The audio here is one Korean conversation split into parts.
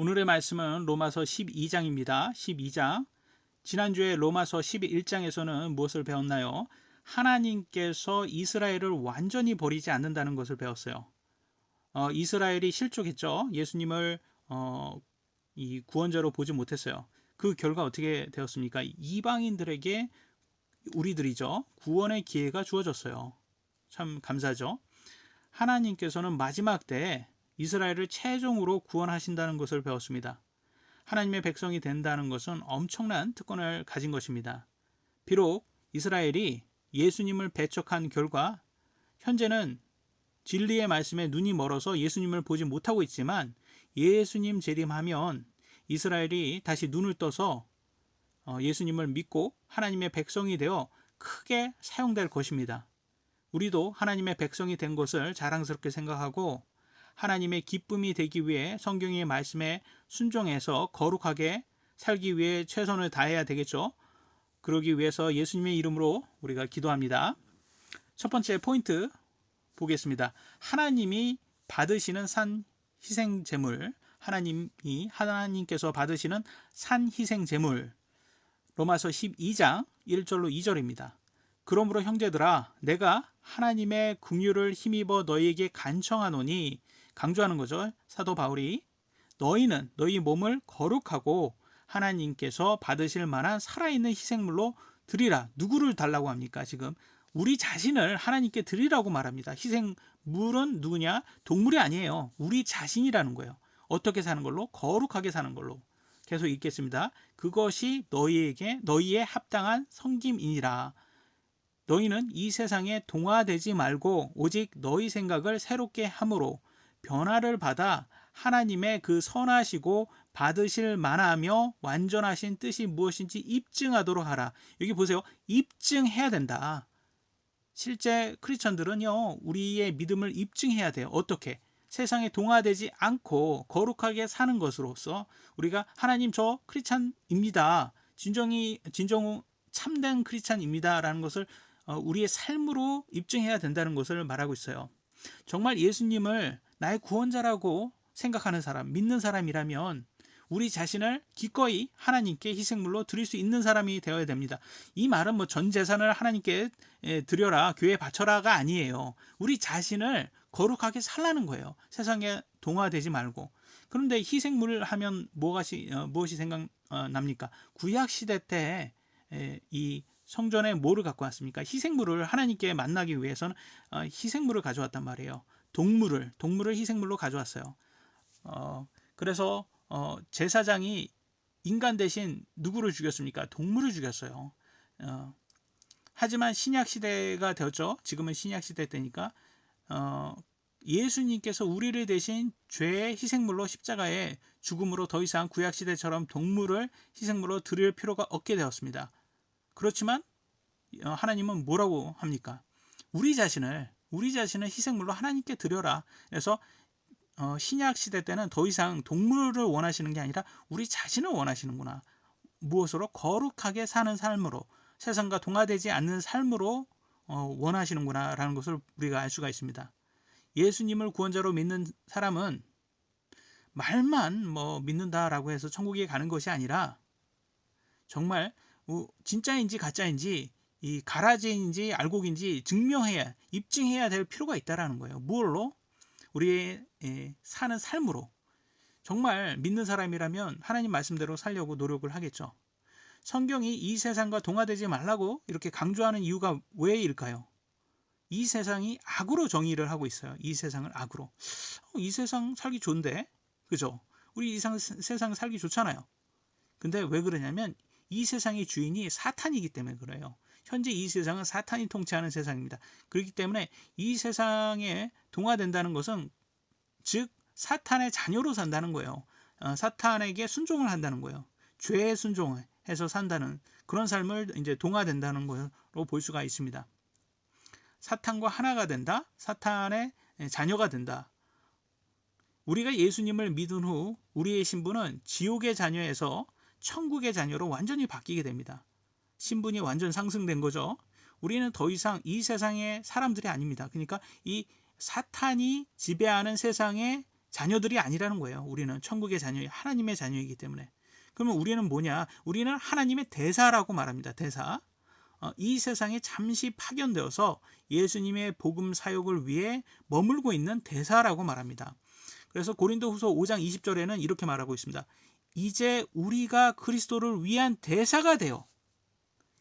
오늘의 말씀은 로마서 12장입니다. 12장. 지난주에 로마서 11장에서는 무엇을 배웠나요? 하나님께서 이스라엘을 완전히 버리지 않는다는 것을 배웠어요. 이스라엘이 실족했죠. 예수님을 이 구원자로 보지 못했어요. 그 결과 어떻게 되었습니까? 이방인들에게 우리들이죠. 구원의 기회가 주어졌어요. 참 감사하죠. 하나님께서는 마지막 때에 이스라엘을 최종으로 구원하신다는 것을 배웠습니다. 하나님의 백성이 된다는 것은 엄청난 특권을 가진 것입니다. 비록 이스라엘이 예수님을 배척한 결과 현재는 진리의 말씀에 눈이 멀어서 예수님을 보지 못하고 있지만 예수님 재림하면 이스라엘이 다시 눈을 떠서 예수님을 믿고 하나님의 백성이 되어 크게 사용될 것입니다. 우리도 하나님의 백성이 된 것을 자랑스럽게 생각하고 하나님의 기쁨이 되기 위해 성경의 말씀에 순종해서 거룩하게 살기 위해 최선을 다해야 되겠죠. 그러기 위해서 예수님의 이름으로 우리가 기도합니다. 첫 번째 포인트 보겠습니다. 하나님이 받으시는 산 희생 제물, 하나님께서 받으시는 산 희생 제물. 로마서 12장 1절로 2절입니다. 그러므로 형제들아 내가 하나님의 긍휼을 힘입어 너희에게 간청하노니, 강조하는 거죠. 사도 바울이 너희는 너희 몸을 거룩하고 하나님께서 받으실 만한 살아있는 희생물로 드리라. 누구를 달라고 합니까? 지금 우리 자신을 하나님께 드리라고 말합니다. 희생물은 누구냐? 동물이 아니에요. 우리 자신이라는 거예요. 어떻게 사는 걸로? 거룩하게 사는 걸로. 계속 읽겠습니다. 그것이 너희의 합당한 섬김이니라. 너희는 이 세상에 동화되지 말고 오직 너희 생각을 새롭게 함으로 변화를 받아 하나님의 그 선하시고 받으실 만하며 완전하신 뜻이 무엇인지 입증하도록 하라. 여기 보세요. 입증해야 된다. 실제 크리스천들은요, 우리의 믿음을 입증해야 돼요. 어떻게? 세상에 동화되지 않고 거룩하게 사는 것으로서 우리가 하나님 저 크리스천입니다. 진정 참된 크리스천입니다. 라는 것을 우리의 삶으로 입증해야 된다는 것을 말하고 있어요. 정말 예수님을 나의 구원자라고 생각하는 사람, 믿는 사람이라면 우리 자신을 기꺼이 하나님께 희생물로 드릴 수 있는 사람이 되어야 됩니다. 이 말은 뭐 전 재산을 하나님께 드려라, 교회에 바쳐라가 아니에요. 우리 자신을 거룩하게 살라는 거예요. 세상에 동화되지 말고. 그런데 희생물 하면 무엇이 생각납니까? 구약시대 때 이 성전에 뭐를 갖고 왔습니까? 희생물을 하나님께 만나기 위해서는 희생물을 가져왔단 말이에요. 동물을 희생물로 가져왔어요. 그래서 제사장이 인간 대신 누구를 죽였습니까? 동물을 죽였어요. 하지만 신약 시대가 되었죠. 지금은 신약 시대 때니까 예수님께서 우리를 대신 죄의 희생물로 십자가에 죽음으로 더 이상 구약 시대처럼 동물을 희생물로 드릴 필요가 없게 되었습니다. 그렇지만 하나님은 뭐라고 합니까? 우리 자신을 희생물로 하나님께 드려라. 그래서 신약 시대 때는 더 이상 동물을 원하시는 게 아니라 우리 자신을 원하시는구나. 무엇으로? 거룩하게 사는 삶으로, 세상과 동화되지 않는 삶으로 원하시는구나 라는 것을 우리가 알 수가 있습니다. 예수님을 구원자로 믿는 사람은 말만 믿는다라고 해서 천국에 가는 것이 아니라 정말 진짜인지 가짜인지 이 가라지인지 알곡인지 입증해야 될 필요가 있다라는 거예요. 무엇로? 우리의 사는 삶으로. 정말 믿는 사람이라면 하나님 말씀대로 살려고 노력을 하겠죠. 성경이 이 세상과 동화되지 말라고 이렇게 강조하는 이유가 왜일까요? 이 세상이 악으로 정의를 하고 있어요. 이 세상을 악으로. 이 세상 살기 좋은데, 그죠? 우리 이 세상 살기 좋잖아요. 근데 왜 그러냐면 이 세상의 주인이 사탄이기 때문에 그래요. 현재 이 세상은 사탄이 통치하는 세상입니다. 그렇기 때문에 이 세상에 동화된다는 것은 즉 사탄의 자녀로 산다는 거예요. 사탄에게 순종을 한다는 거예요. 죄에 순종해서 산다는 그런 삶을 이제 동화된다는 것으로 볼 수가 있습니다. 사탄과 하나가 된다. 사탄의 자녀가 된다. 우리가 예수님을 믿은 후 우리의 신분은 지옥의 자녀에서 천국의 자녀로 완전히 바뀌게 됩니다. 신분이 완전 상승된 거죠. 우리는 더 이상 이 세상의 사람들이 아닙니다. 그러니까 이 사탄이 지배하는 세상의 자녀들이 아니라는 거예요. 우리는 천국의 자녀, 하나님의 자녀이기 때문에. 그러면 우리는 뭐냐? 우리는 하나님의 대사라고 말합니다. 대사. 이 세상에 잠시 파견되어서 예수님의 복음 사역을 위해 머물고 있는 대사라고 말합니다. 그래서 고린도후서 5장 20절에는 이렇게 말하고 있습니다. 이제 우리가 그리스도를 위한 대사가 되어,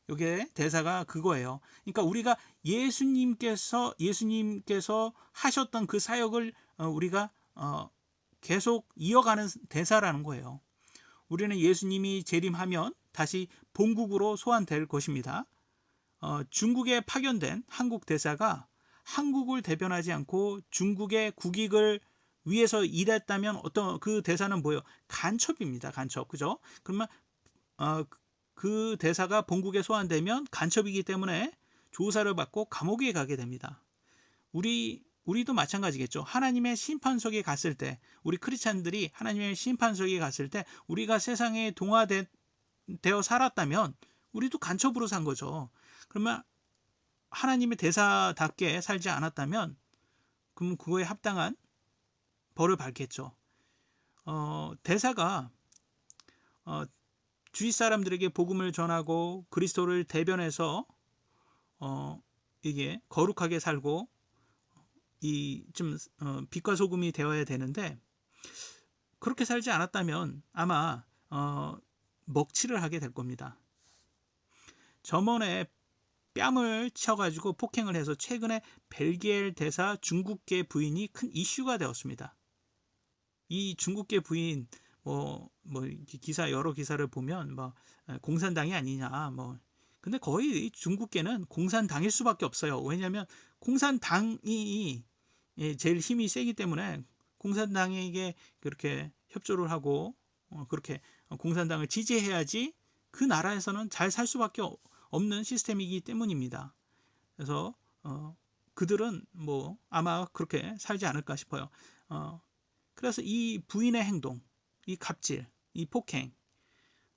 이게 대사가 그거예요. 그러니까 우리가 예수님께서 하셨던 그 사역을 우리가 계속 이어가는 대사라는 거예요. 우리는 예수님이 재림하면 다시 본국으로 소환될 것입니다. 중국에 파견된 한국 대사가 한국을 대변하지 않고 중국의 국익을 위해서 일했다면 어떤 그 대사는 뭐예요? 간첩입니다. 간첩. 그죠? 그러면 그 대사가 본국에 소환되면 간첩이기 때문에 조사를 받고 감옥에 가게 됩니다. 우리도 마찬가지겠죠. 하나님의 심판석에 갔을 때, 우리 크리스찬들이 하나님의 심판석에 갔을 때 우리가 세상에 동화되어 살았다면 우리도 간첩으로 산 거죠. 그러면 하나님의 대사답게 살지 않았다면 그럼 그거에 합당한 벌을 받겠죠. 대사가 주위 사람들에게 복음을 전하고 그리스도를 대변해서 이게 거룩하게 살고 좀 빛과 소금이 되어야 되는데, 그렇게 살지 않았다면 아마 먹칠을 하게 될 겁니다. 저번에 뺨을 쳐가지고 폭행을 해서 최근에 벨기에 대사 중국계 부인이 큰 이슈가 되었습니다. 이 중국계 부인 여러 기사를 보면 공산당이 아니냐 근데 거의 중국계는 공산당일 수밖에 없어요. 왜냐하면 공산당이 제일 힘이 세기 때문에 공산당에게 그렇게 협조를 하고 그렇게 공산당을 지지해야지 그 나라에서는 잘 살 수밖에 없는 시스템이기 때문입니다. 그래서 그들은 아마 그렇게 살지 않을까 싶어요. 그래서 이 부인의 행동, 이 갑질, 이 폭행,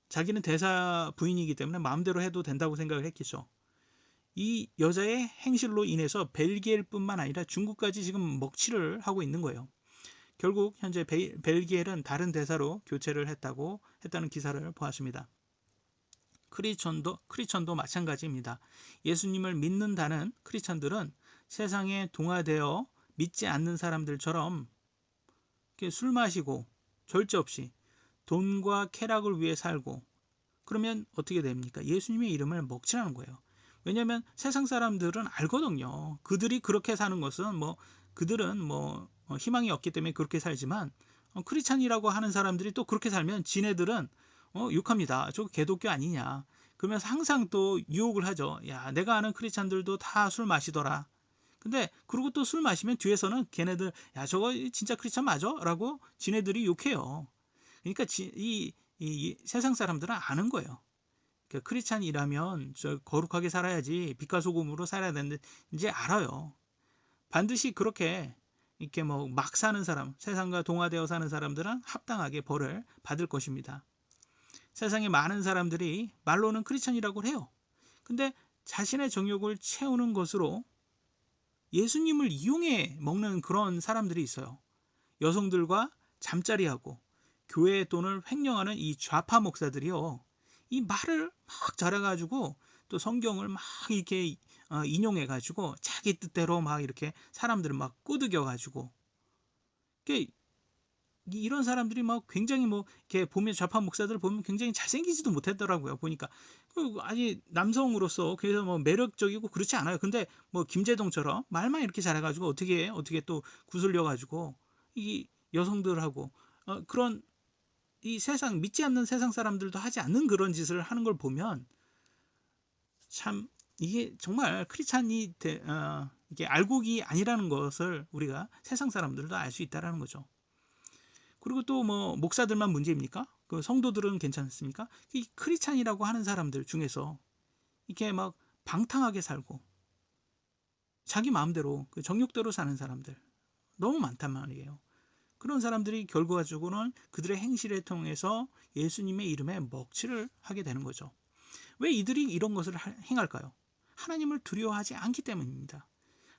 자기는 대사 부인이기 때문에 마음대로 해도 된다고 생각을 했겠죠. 이 여자의 행실로 인해서 벨기에뿐만 아니라 중국까지 지금 먹칠을 하고 있는 거예요. 결국 현재 벨기에는 다른 대사로 교체를 했다는 기사를 보았습니다. 크리스천도 마찬가지입니다. 예수님을 믿는다는 크리스천들은 세상에 동화되어 믿지 않는 사람들처럼 술 마시고 절제 없이 돈과 쾌락을 위해 살고, 그러면 어떻게 됩니까? 예수님의 이름을 먹칠하는 거예요. 왜냐하면 세상 사람들은 알거든요. 그들이 그렇게 사는 것은 그들은 희망이 없기 때문에 그렇게 살지만 크리스찬이라고 하는 사람들이 또 그렇게 살면 지네들은 욕합니다. 저 개독교 아니냐. 그러면서 항상 또 유혹을 하죠. 야, 내가 아는 크리스찬들도 다 술 마시더라. 근데 그러고 또 술 마시면 뒤에서는 걔네들 야, 저거 진짜 크리스찬 맞아? 라고 지네들이 욕해요. 그러니까 이 세상 사람들은 아는 거예요. 그러니까 크리스찬이라면 저 거룩하게 살아야지 빛과 소금으로 살아야 되는데 이제 알아요. 반드시 그렇게 이렇게 막 사는 사람, 세상과 동화되어 사는 사람들은 합당하게 벌을 받을 것입니다. 세상에 많은 사람들이 말로는 크리스찬이라고 해요. 근데 자신의 정욕을 채우는 것으로 예수님을 이용해 먹는 그런 사람들이 있어요. 여성들과 잠자리하고 교회의 돈을 횡령하는 이 좌파 목사들이요. 이 말을 막 잘해가지고 또 성경을 막 이렇게 인용해가지고 자기 뜻대로 막 이렇게 사람들을 막 꾸드겨가지고, 이런 사람들이 막 굉장히 이렇게 보면 좌파 목사들 보면 굉장히 잘생기지도 못했더라고요. 보니까 아니 남성으로서 그래서 매력적이고 그렇지 않아요. 근데 김재동처럼 말만 이렇게 잘해가지고 어떻게 또 구슬려가지고 이 여성들하고 그런 이 세상 믿지 않는 세상 사람들도 하지 않는 그런 짓을 하는 걸 보면 참 이게 정말 크리스찬이 이게 알곡이 아니라는 것을 우리가 세상 사람들도 알 수 있다라는 거죠. 그리고 또 목사들만 문제입니까? 그 성도들은 괜찮습니까? 이 크리스찬이라고 하는 사람들 중에서 이렇게 막 방탕하게 살고 자기 마음대로 그 정욕대로 사는 사람들 너무 많단 말이에요. 그런 사람들이 결과적으로는 그들의 행실을 통해서 예수님의 이름에 먹칠을 하게 되는 거죠. 왜 이들이 이런 것을 행할까요? 하나님을 두려워하지 않기 때문입니다.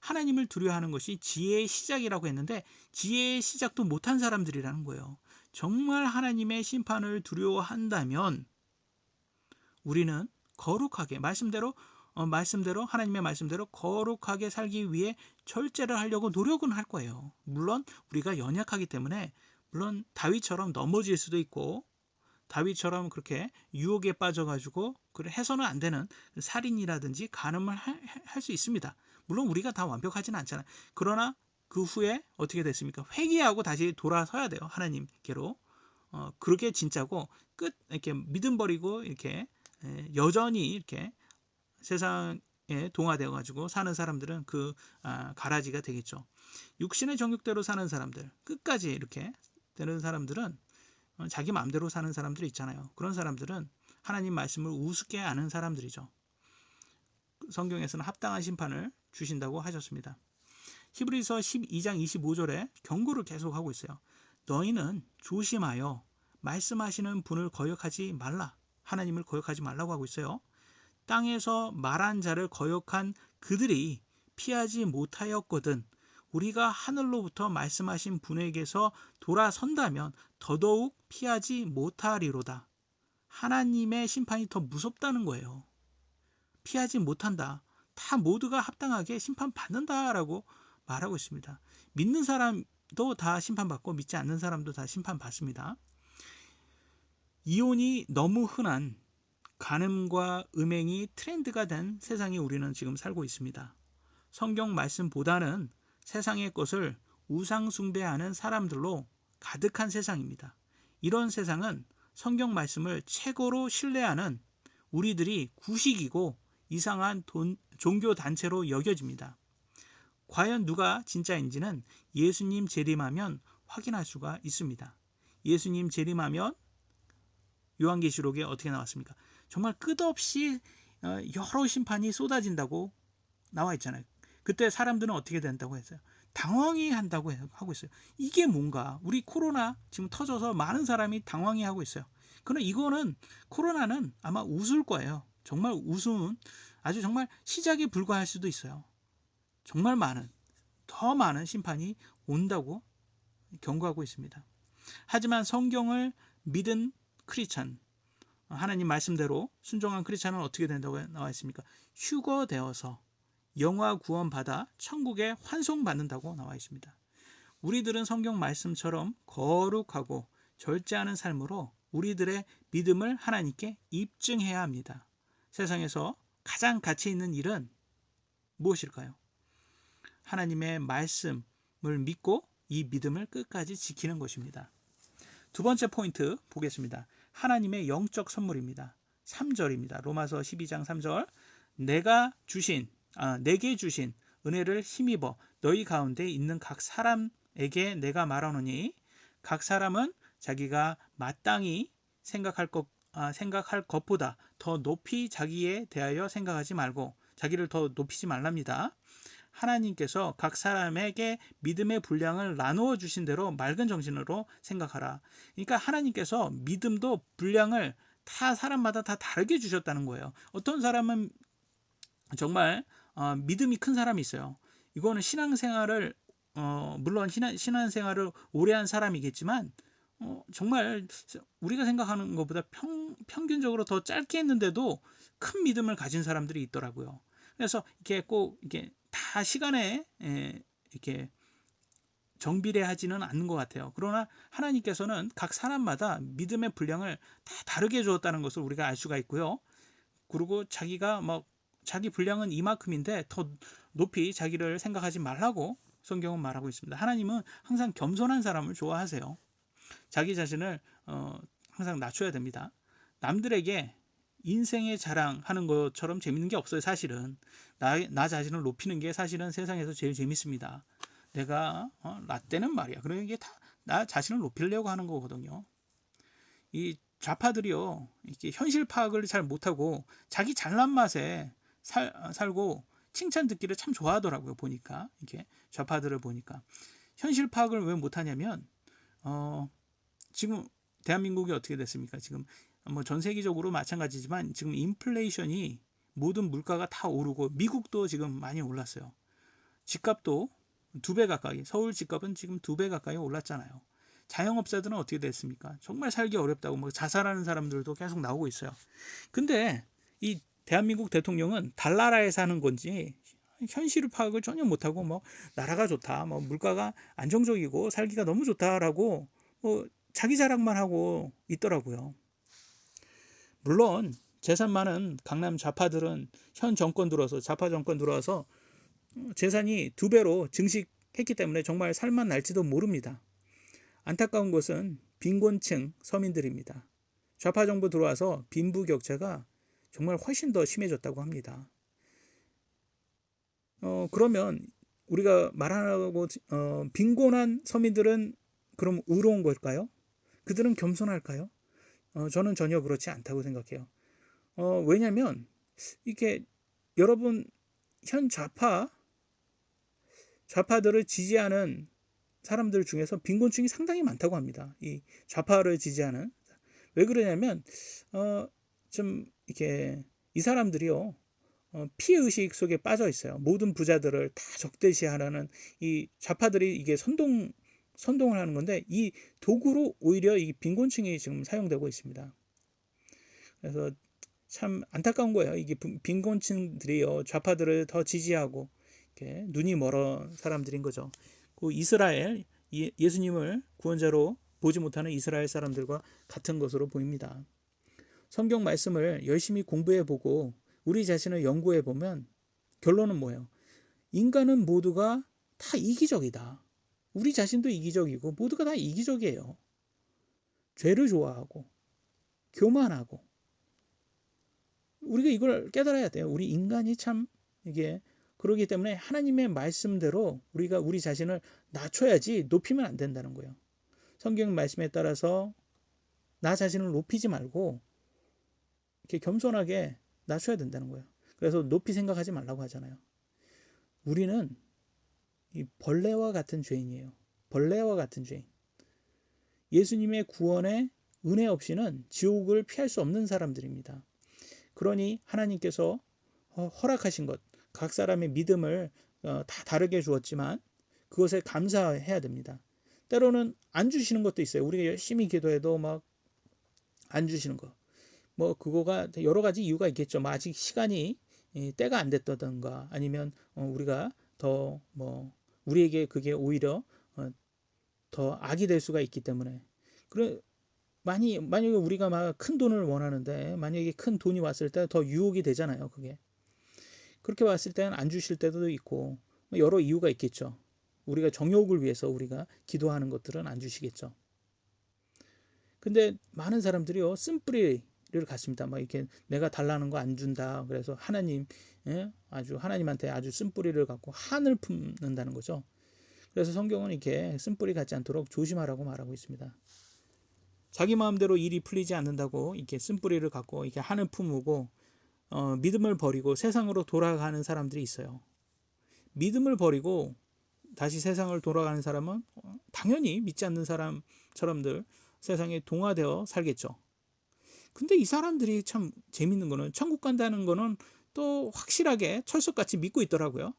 하나님을 두려워하는 것이 지혜의 시작이라고 했는데 지혜의 시작도 못한 사람들이라는 거예요. 정말 하나님의 심판을 두려워한다면 우리는 거룩하게 말씀대로 하나님의 말씀대로 거룩하게 살기 위해 절제를 하려고 노력은 할 거예요. 물론 우리가 연약하기 때문에 물론 다윗처럼 넘어질 수도 있고 다윗처럼 그렇게 유혹에 빠져가지고 그래 해서는 안 되는 살인이라든지 간음을 할 수 있습니다. 물론 우리가 다 완벽하지는 않잖아요. 그러나 그 후에 어떻게 됐습니까? 회개하고 다시 돌아서야 돼요. 하나님께로. 그렇게 진짜고 끝 이렇게 믿음 버리고 이렇게 여전히 이렇게 세상에 동화되어 가지고 사는 사람들은 가라지가 되겠죠. 육신의 정욕대로 사는 사람들, 끝까지 이렇게 되는 사람들은 자기 마음대로 사는 사람들이 있잖아요. 그런 사람들은 하나님 말씀을 우습게 아는 사람들이죠. 성경에서는 합당한 심판을 주신다고 하셨습니다. 히브리서 12장 25절에 경고를 계속하고 있어요. 너희는 조심하여 말씀하시는 분을 거역하지 말라. 하나님을 거역하지 말라고 하고 있어요. 땅에서 말한 자를 거역한 그들이 피하지 못하였거든 우리가 하늘로부터 말씀하신 분에게서 돌아선다면 더더욱 피하지 못하리로다. 하나님의 심판이 더 무섭다는 거예요. 피하지 못한다. 다 모두가 합당하게 심판받는다라고 말하고 있습니다. 믿는 사람도 다 심판받고 믿지 않는 사람도 다 심판받습니다. 이혼이 너무 흔한 간음과 음행이 트렌드가 된 세상에 우리는 지금 살고 있습니다. 성경 말씀보다는 세상의 것을 우상 숭배하는 사람들로 가득한 세상입니다. 이런 세상은 성경 말씀을 최고로 신뢰하는 우리들이 구식이고 이상한 종교 단체로 여겨집니다. 과연 누가 진짜인지는 예수님 재림하면 확인할 수가 있습니다. 예수님 재림하면 요한계시록에 어떻게 나왔습니까? 정말 끝없이 여러 심판이 쏟아진다고 나와 있잖아요. 그때 사람들은 어떻게 된다고 했어요? 당황해 한다고 하고 있어요. 이게 뭔가 우리 코로나 지금 터져서 많은 사람이 당황해 하고 있어요. 그러나 이거는 코로나는 아마 웃을 거예요. 정말 웃음은 아주 정말 시작에 불과할 수도 있어요. 정말 더 많은 심판이 온다고 경고하고 있습니다. 하지만 성경을 믿은 크리스찬, 하나님 말씀대로 순종한 크리스찬은 어떻게 된다고 나와 있습니까? 휴거되어서 영화 구원받아 천국에 환송받는다고 나와 있습니다. 우리들은 성경 말씀처럼 거룩하고 절제하는 삶으로 우리들의 믿음을 하나님께 입증해야 합니다. 세상에서 가장 가치 있는 일은 무엇일까요? 하나님의 말씀을 믿고 이 믿음을 끝까지 지키는 것입니다. 두 번째 포인트 보겠습니다. 하나님의 영적 선물입니다. 3절입니다. 로마서 12장 3절 내게 주신 은혜를 힘입어 너희 가운데 있는 각 사람에게 내가 말하노니 각 사람은 자기가 마땅히 생각할 것보다 더 높이 자기에 대하여 생각하지 말고 자기를 더 높이지 말랍니다. 하나님께서 각 사람에게 믿음의 분량을 나누어 주신 대로 맑은 정신으로 생각하라. 그러니까 하나님께서 믿음도 분량을 다 사람마다 다 다르게 주셨다는 거예요. 어떤 사람은 정말 믿음이 큰 사람이 있어요. 이거는 신앙생활을 물론 신앙생활을 오래 한 사람이겠지만 정말 우리가 생각하는 것보다 평균적으로 더 짧게 했는데도 큰 믿음을 가진 사람들이 있더라고요. 그래서 이렇게 꼭 이렇게 다 시간에 이렇게 정비례하지는 않는 것 같아요. 그러나 하나님께서는 각 사람마다 믿음의 분량을 다 다르게 주었다는 것을 우리가 알 수가 있고요. 그리고 자기가 자기 분량은 이만큼인데 더 높이 자기를 생각하지 말라고 성경은 말하고 있습니다. 하나님은 항상 겸손한 사람을 좋아하세요. 자기 자신을 항상 낮춰야 됩니다. 남들에게 인생의 자랑하는 것처럼 재밌는 게 없어요. 사실은 나 자신을 높이는 게 사실은 세상에서 제일 재밌습니다. 내가 라떼는 말이야. 그러니까 이게 다 나 자신을 높이려고 하는 거거든요. 이 좌파들이요, 이렇게 현실 파악을 잘 못하고 자기 잘난 맛에 살고 칭찬 듣기를 참 좋아하더라고요. 보니까 이렇게 좌파들을 보니까 현실 파악을 왜 못하냐면 지금 대한민국이 어떻게 됐습니까? 지금 전 세계적으로 마찬가지지만 지금 인플레이션이 모든 물가가 다 오르고 미국도 지금 많이 올랐어요. 집값도 2배 가까이, 서울 집값은 지금 2배 가까이 올랐잖아요. 자영업자들은 어떻게 됐습니까? 정말 살기 어렵다고 뭐 자살하는 사람들도 계속 나오고 있어요. 근데 이 대한민국 대통령은 달나라에 사는 건지 현실 파악을 전혀 못하고 뭐 나라가 좋다, 뭐 물가가 안정적이고 살기가 너무 좋다라고 뭐 자기 자랑만 하고 있더라고요. 물론 재산 많은 강남 좌파들은 현 정권 들어서 좌파 정권 들어와서 재산이 2배로 증식했기 때문에 정말 살만 날지도 모릅니다. 안타까운 것은 빈곤층 서민들입니다. 좌파 정부 들어와서 빈부격차가 정말 훨씬 더 심해졌다고 합니다. 그러면 우리가 말하고 빈곤한 서민들은 그럼 의로운 걸까요? 그들은 겸손할까요? 저는 전혀 그렇지 않다고 생각해요. 왜냐하면 이게 여러분 현 좌파들을 지지하는 사람들 중에서 빈곤층이 상당히 많다고 합니다. 이 좌파를 지지하는. 왜 그러냐면 좀 이렇게 이 사람들이요 피해의식 속에 빠져 있어요. 모든 부자들을 다 적대시하라는 이 좌파들이 이게 선동을 하는 건데 이 도구로 오히려 이 빈곤층이 지금 사용되고 있습니다. 그래서 참 안타까운 거예요. 이게 빈곤층들이요 좌파들을 더 지지하고 이렇게 눈이 멀어 사람들인 거죠. 그 이스라엘 예수님을 구원자로 보지 못하는 이스라엘 사람들과 같은 것으로 보입니다. 성경 말씀을 열심히 공부해 보고 우리 자신을 연구해 보면 결론은 뭐예요? 인간은 모두가 다 이기적이다. 우리 자신도 이기적이고 모두가 다 이기적이에요. 죄를 좋아하고 교만하고 우리가 이걸 깨달아야 돼요. 우리 인간이 참 이게 그러기 때문에 하나님의 말씀대로 우리가 우리 자신을 낮춰야지 높이면 안 된다는 거예요. 성경 말씀에 따라서 나 자신을 높이지 말고 이렇게 겸손하게 낮춰야 된다는 거예요. 그래서 높이 생각하지 말라고 하잖아요. 우리는 이 벌레와 같은 죄인이에요. 벌레와 같은 죄인. 예수님의 구원의 은혜 없이는 지옥을 피할 수 없는 사람들입니다. 그러니 하나님께서 허락하신 것, 각 사람의 믿음을 다 다르게 주었지만 그것에 감사해야 됩니다. 때로는 안 주시는 것도 있어요. 우리가 열심히 기도해도 막 안 주시는 거. 뭐 그거가 여러 가지 이유가 있겠죠. 뭐 아직 시간이 때가 안 됐다던가 아니면 우리가 더 뭐 우리에게 그게 오히려 더 악이 될 수가 있기 때문에 그래 만약에 우리가 막 큰 돈을 원하는데 만약에 큰 돈이 왔을 때 더 유혹이 되잖아요. 그게 그렇게 왔을 때는 안 주실 때도 있고 여러 이유가 있겠죠. 우리가 정욕을 위해서 우리가 기도하는 것들은 안 주시겠죠. 근데 많은 사람들이요 쓴뿌리를 갖습니다. 막 이렇게 내가 달라는 거 안 준다. 그래서 하나님 아주 하나님한테 아주 쓴뿌리를 갖고 한을 품는다는 거죠. 그래서 성경은 이렇게 쓴뿌리 갖지 않도록 조심하라고 말하고 있습니다. 자기 마음대로 일이 풀리지 않는다고 이렇게 쓴뿌리를 갖고 이렇게 한을 품고 믿음을 버리고 세상으로 돌아가는 사람들이 있어요. 믿음을 버리고 다시 세상을 돌아가는 사람은 당연히 믿지 않는 사람처럼들 세상에 동화되어 살겠죠. 근데 이 사람들이 참 재밌는 거는 천국 간다는 거는 또 확실하게 철석같이 믿고 있더라고요.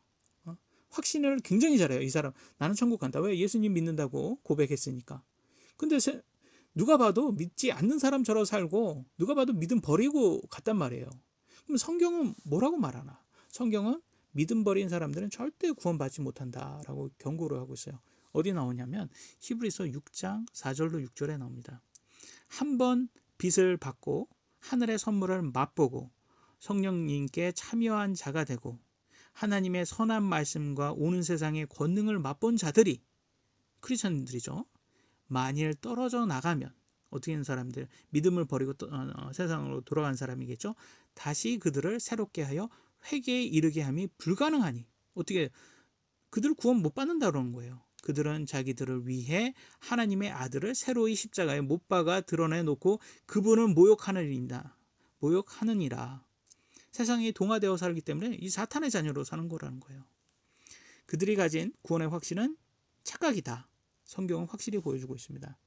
확신을 굉장히 잘해요. 이 사람 나는 천국 간다. 왜? 예수님 믿는다고 고백했으니까. 근데 누가 봐도 믿지 않는 사람처럼 살고 누가 봐도 믿음 버리고 갔단 말이에요. 그럼 성경은 뭐라고 말하나? 성경은 믿음 버린 사람들은 절대 구원받지 못한다라고 경고를 하고 있어요. 어디 나오냐면 히브리서 6장 4절로 6절에 나옵니다. 한번 빚을 받고 하늘의 선물을 맛보고 성령님께 참여한 자가 되고 하나님의 선한 말씀과 오는 세상의 권능을 맛본 자들이 크리스천들이죠. 만일 떨어져 나가면 어떻게 하는 사람들 믿음을 버리고 세상으로 돌아간 사람이겠죠. 다시 그들을 새롭게 하여 회개에 이르게 함이 불가능하니 어떻게 그들을 구원 못 받는다는 거예요. 그들은 자기들을 위해 하나님의 아들을 새로이 십자가에 못 박아 드러내놓고 그분을 모욕하느니라. 세상이 동화되어 살기 때문에 이 사탄의 자녀로 사는 거라는 거예요. 그들이 가진 구원의 확신은 착각이다. 성경은 확실히 보여주고 있습니다.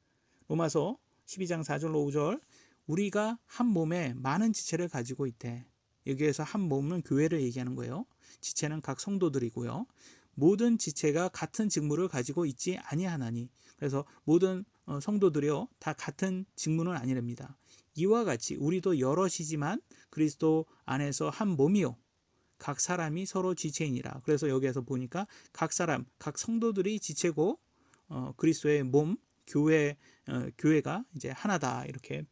로마서 12장 4절로 5절 우리가 한 몸에 많은 지체를 가지고 있대. 여기에서 한 몸은 교회를 얘기하는 거예요. 지체는 각 성도들이고요. 모든 지체가 같은 직무를 가지고 있지 아니하나니. 그래서 모든 성도들이요 다 같은 직무는 아니랍니다. 이와 같이 우리도 여럿이지만 그리스도 안에서 한 몸이요 각 사람이 서로 지체이니라. 그래서 여기에서 보니까 각 사람, 각 성도들이 지체고 그리스도의 몸, 교회가 이제 하나다 이렇게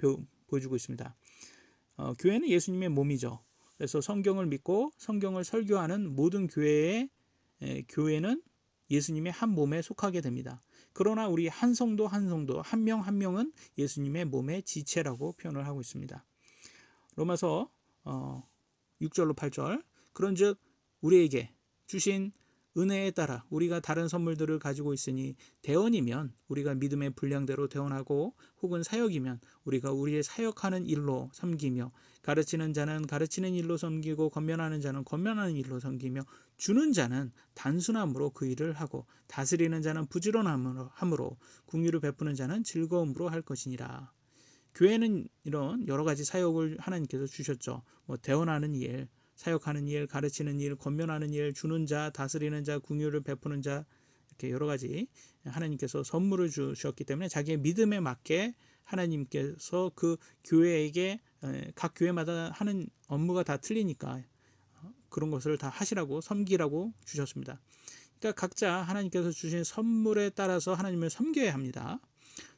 보여주고 있습니다. 교회는 예수님의 몸이죠. 그래서 성경을 믿고 성경을 설교하는 모든 교회는 예수님의 한 몸에 속하게 됩니다. 그러나 우리 한 성도 한 명 한 명은 예수님의 몸의 지체라고 표현을 하고 있습니다. 로마서 6절로 8절 그런즉 우리에게 주신 은혜에 따라 우리가 다른 선물들을 가지고 있으니 대언이면 우리가 믿음의 분량대로 대언하고 혹은 사역이면 우리가 우리의 사역하는 일로 섬기며 가르치는 자는 가르치는 일로 섬기고 권면하는 자는 권면하는 일로 섬기며 주는 자는 단순함으로 그 일을 하고 다스리는 자는 부지런함으로 긍휼을 베푸는 자는 즐거움으로 할 것이니라. 교회는 이런 여러 가지 사역을 하나님께서 주셨죠. 대언하는 일, 사역하는 일, 가르치는 일, 권면하는 일, 주는 자, 다스리는 자, 긍휼을 베푸는 자 이렇게 여러 가지 하나님께서 선물을 주셨기 때문에 자기의 믿음에 맞게 하나님께서 그 교회에게 각 교회마다 하는 업무가 다 틀리니까 그런 것을 다 하시라고 섬기라고 주셨습니다. 그러니까 각자 하나님께서 주신 선물에 따라서 하나님을 섬겨야 합니다.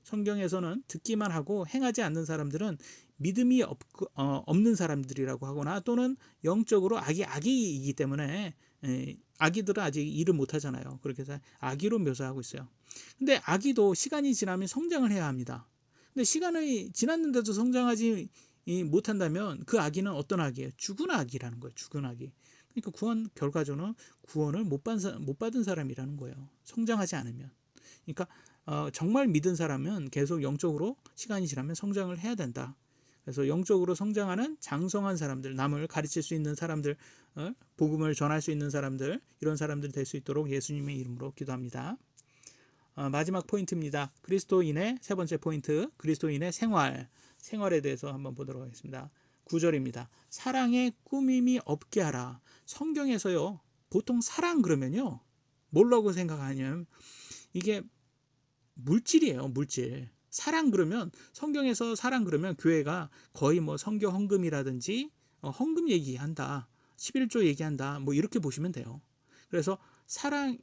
성경에서는 듣기만 하고 행하지 않는 사람들은 믿음이 없는 사람들이라고 하거나 또는 영적으로 아기이기 때문에 아기들은 아직 일을 못하잖아요. 그렇게 해서 아기로 묘사하고 있어요. 근데 아기도 시간이 지나면 성장을 해야 합니다. 근데 시간이 지났는데도 성장하지 못한다면 그 아기는 어떤 아기예요? 죽은 아기라는 거예요. 죽은 아기. 그러니까 결과적으로는 구원을 못 받은 사람이라는 거예요. 성장하지 않으면. 그러니까 정말 믿은 사람은 계속 영적으로 시간이 지나면 성장을 해야 된다. 그래서 영적으로 성장하는 장성한 사람들, 남을 가르칠 수 있는 사람들, 복음을 전할 수 있는 사람들, 이런 사람들이 될 수 있도록 예수님의 이름으로 기도합니다. 마지막 포인트입니다. 그리스도인의 세 번째 포인트, 그리스도인의 생활에 대해서 한번 보도록 하겠습니다. 9절입니다. 사랑에 꾸밈이 없게 하라. 성경에서요, 보통 사랑 그러면요, 뭐라고 생각하냐면 이게 물질이에요, 물질. 사랑 그러면 성경에서 사랑 그러면 교회가 거의 성경 헌금이라든지 헌금 얘기한다, 11조 얘기한다, 이렇게 보시면 돼요. 그래서 사랑이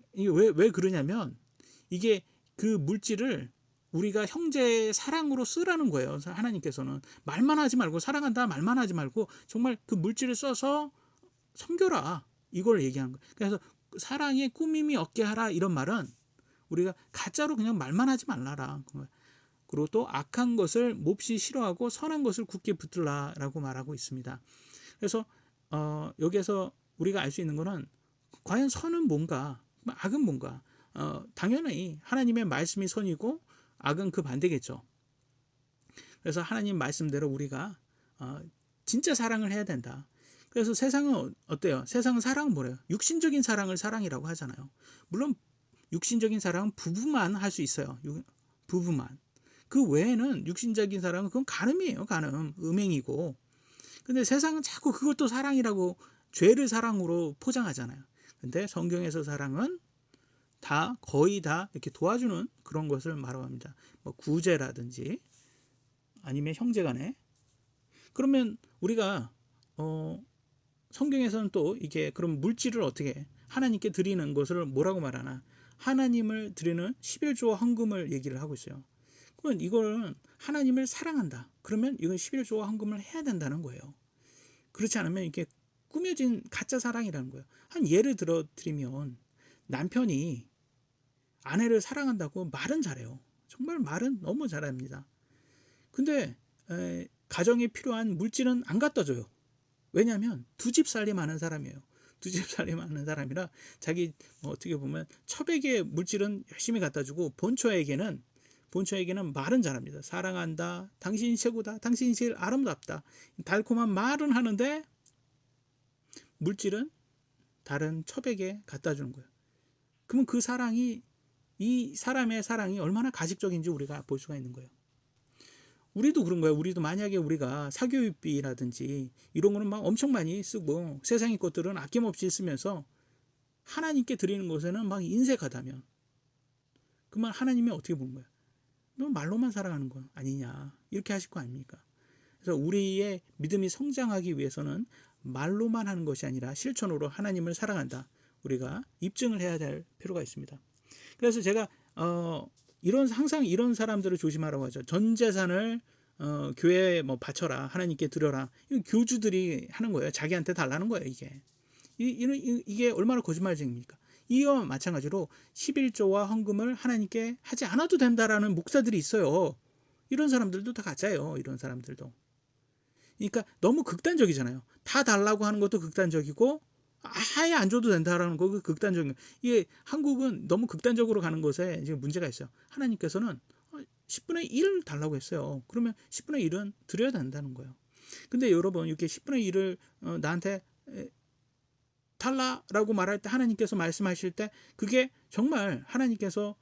왜 그러냐면 이게 그 물질을 우리가 형제의 사랑으로 쓰라는 거예요. 하나님께서는 말만 하지 말고 사랑한다 말만 하지 말고 정말 그 물질을 써서 섬겨라 이걸 얘기한 거예요. 그래서 사랑에 꾸밈이 없게 하라 이런 말은 우리가 가짜로 그냥 말만 하지 말라라. 그리고 또 악한 것을 몹시 싫어하고 선한 것을 굳게 붙들라라고 말하고 있습니다. 그래서 여기에서 우리가 알 수 있는 것은 과연 선은 뭔가, 악은 뭔가. 당연히 하나님의 말씀이 선이고 악은 그 반대겠죠. 그래서 하나님 말씀대로 우리가 진짜 사랑을 해야 된다. 그래서 세상은 어때요? 세상은 사랑은 뭐래요? 육신적인 사랑을 사랑이라고 하잖아요. 물론 육신적인 사랑은 부부만 할 수 있어요. 부부만. 그 외에는 육신적인 사랑은 그건 간음이에요. 간음. 음행이고. 근데 세상은 자꾸 그것도 사랑이라고 죄를 사랑으로 포장하잖아요. 근데 성경에서 사랑은 거의 다 이렇게 도와주는 그런 것을 말합니다. 구제라든지 아니면 형제간에. 그러면 우리가 성경에서는 또 이게 그럼 물질을 어떻게 하나님께 드리는 것을 뭐라고 말하나? 하나님을 드리는 11조 헌금을 얘기를 하고 있어요. 그러면 이거는 하나님을 사랑한다. 그러면 이건 11조 헌금을 해야 된다는 거예요. 그렇지 않으면 이게 꾸며진 가짜 사랑이라는 거예요. 한 예를 들어 드리면 남편이 아내를 사랑한다고 말은 잘해요. 정말 말은 너무 잘합니다. 근데 가정에 필요한 물질은 안 갖다 줘요. 왜냐하면 두 집 살림하는 사람이에요. 두 집 살림하는 사람이라 자기 어떻게 보면 첩에게 물질은 열심히 갖다 주고 본처에게는 말은 잘합니다. 사랑한다. 당신이 최고다. 당신이 제일 아름답다. 달콤한 말은 하는데 물질은 다른 첩에게 갖다 주는 거예요. 그러면 그 사랑이 이 사람의 사랑이 얼마나 가식적인지 우리가 볼 수가 있는 거예요. 우리도 그런 거예요. 우리도 만약에 우리가 사교육비라든지 이런 거는 막 엄청 많이 쓰고 세상의 것들은 아낌없이 쓰면서 하나님께 드리는 것에는 막 인색하다면 그러면 하나님이 어떻게 보는 거야? 너 말로만 살아가는 거 아니냐 이렇게 하실 거 아닙니까? 그래서 우리의 믿음이 성장하기 위해서는 말로만 하는 것이 아니라 실천으로 하나님을 사랑한다. 우리가 입증을 해야 될 필요가 있습니다. 그래서 제가 항상 이런 사람들을 조심하라고 하죠. 전 재산을 교회에 뭐 바쳐라, 하나님께 드려라. 이거 교주들이 하는 거예요. 자기한테 달라는 거예요. 이게 얼마나 거짓말쟁입니까? 이와 마찬가지로 11조와 헌금을 하나님께 하지 않아도 된다라는 목사들이 있어요. 이런 사람들도 다 가짜예요. 이런 사람들도. 그러니까 너무 극단적이잖아요. 다 달라고 하는 것도 극단적이고 아예 안 줘도 된다라는 거 극단적인 거. 이게 한국은 너무 극단적으로 가는 것에 지금 문제가 있어요. 하나님께서는 10분의 1 달라고 했어요. 그러면 10분의 1은 드려야 된다는 거예요. 근데 여러분 이렇게 10분의 1을 나한테 달라라고 말할 때 하나님께서 말씀하실 때 그게 정말 하나님께서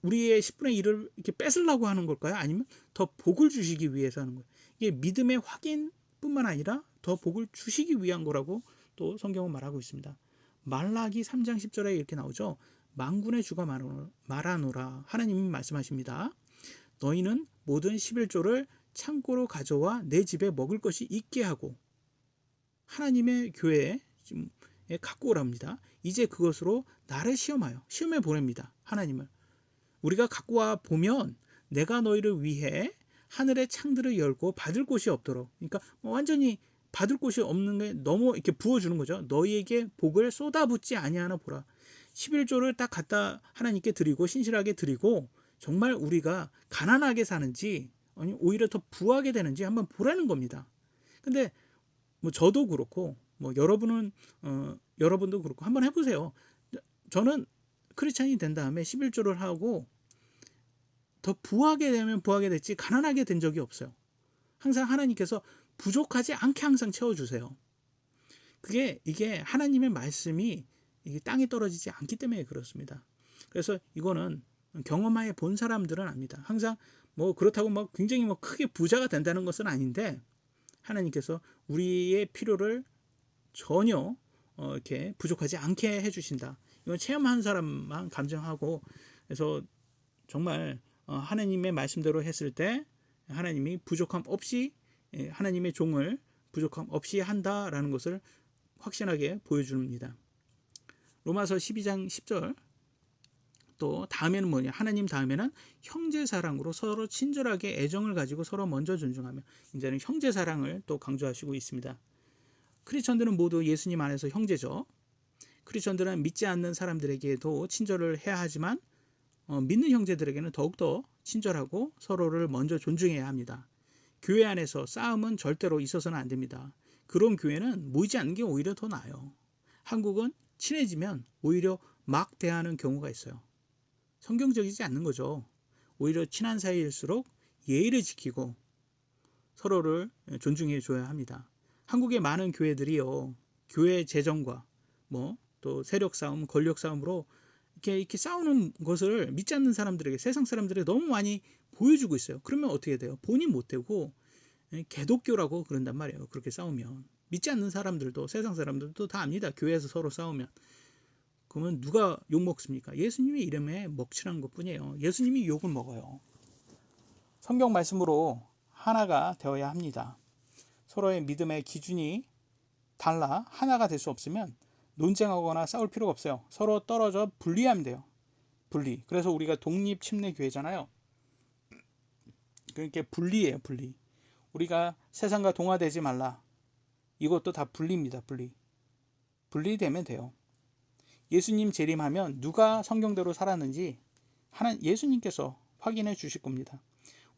우리의 10분의 1을 이렇게 뺏으려고 하는 걸까요? 아니면 더 복을 주시기 위해서 하는 거예요? 이게 믿음의 확인뿐만 아니라 더 복을 주시기 위한 거라고 또 성경은 말하고 있습니다. 말라기 3장 10절에 이렇게 나오죠. 만군의 주가 말하노라 하나님이 말씀하십니다. 너희는 모든 11조를 창고로 가져와 내 집에 먹을 것이 있게 하고 하나님의 교회에 갖고 오랍니다. 이제 그것으로 나를 시험해 보냅니다. 하나님을. 우리가 갖고 와 보면 내가 너희를 위해 하늘의 창들을 열고 받을 곳이 없도록. 그러니까 완전히 받을 곳이 없는 게 너무 이렇게 부어주는 거죠. 너희에게 복을 쏟아붓지 아니하나 보라. 11조를 딱 갖다 하나님께 드리고 신실하게 드리고 정말 우리가 가난하게 사는지 아니 오히려 더 부하게 되는지 한번 보라는 겁니다. 근데 뭐 저도 그렇고 뭐 여러분도 그렇고 한번 해보세요. 저는 크리스찬이 된 다음에 11조를 하고 더 부하게 되면 부하게 됐지 가난하게 된 적이 없어요. 항상 하나님께서 부족하지 않게 항상 채워주세요. 이게 하나님의 말씀이 이게 땅에 떨어지지 않기 때문에 그렇습니다. 그래서 이거는 경험하에 본 사람들은 압니다. 항상 뭐 그렇다고 막 굉장히 뭐 크게 부자가 된다는 것은 아닌데 하나님께서 우리의 필요를 전혀 이렇게 부족하지 않게 해주신다. 이건 체험한 사람만 감정하고 그래서 정말 하나님의 말씀대로 했을 때 하나님이 부족함 없이 하나님의 종을 부족함 없이 한다라는 것을 확신하게 보여줍니다. 로마서 12장 10절 또 다음에는 뭐냐? 하나님 다음에는 형제 사랑으로 서로 친절하게 애정을 가지고 서로 먼저 존중하며 이제는 형제 사랑을 또 강조하시고 있습니다. 크리스천들은 모두 예수님 안에서 형제죠. 크리스천들은 믿지 않는 사람들에게도 친절을 해야 하지만 믿는 형제들에게는 더욱더 친절하고 서로를 먼저 존중해야 합니다. 교회 안에서 싸움은 절대로 있어서는 안 됩니다. 그런 교회는 모이지 않는 게 오히려 더 나아요. 한국은 친해지면 오히려 막 대하는 경우가 있어요. 성경적이지 않는 거죠. 오히려 친한 사이일수록 예의를 지키고 서로를 존중해 줘야 합니다. 한국의 많은 교회들이요. 교회 재정과 또 세력 싸움, 권력 싸움으로 이렇게 싸우는 것을 믿지 않는 사람들에게 세상 사람들에게 너무 많이 보여주고 있어요. 그러면 어떻게 돼요? 본인 못 되고 개독교라고 그런단 말이에요. 그렇게 싸우면 믿지 않는 사람들도 세상 사람들도 다 압니다. 교회에서 서로 싸우면 그러면 누가 욕 먹습니까? 예수님의 이름에 먹칠한 것뿐이에요. 예수님이 욕을 먹어요. 성경 말씀으로 하나가 되어야 합니다. 서로의 믿음의 기준이 달라 하나가 될 수 없으면 논쟁하거나 싸울 필요가 없어요. 서로 떨어져 분리하면 돼요. 분리. 그래서 우리가 독립 침례 교회잖아요. 그러니까 분리예요. 분리. 우리가 세상과 동화되지 말라. 이것도 다 분리입니다. 분리. 분리되면 돼요. 예수님 재림하면 누가 성경대로 살았는지 예수님께서 확인해 주실 겁니다.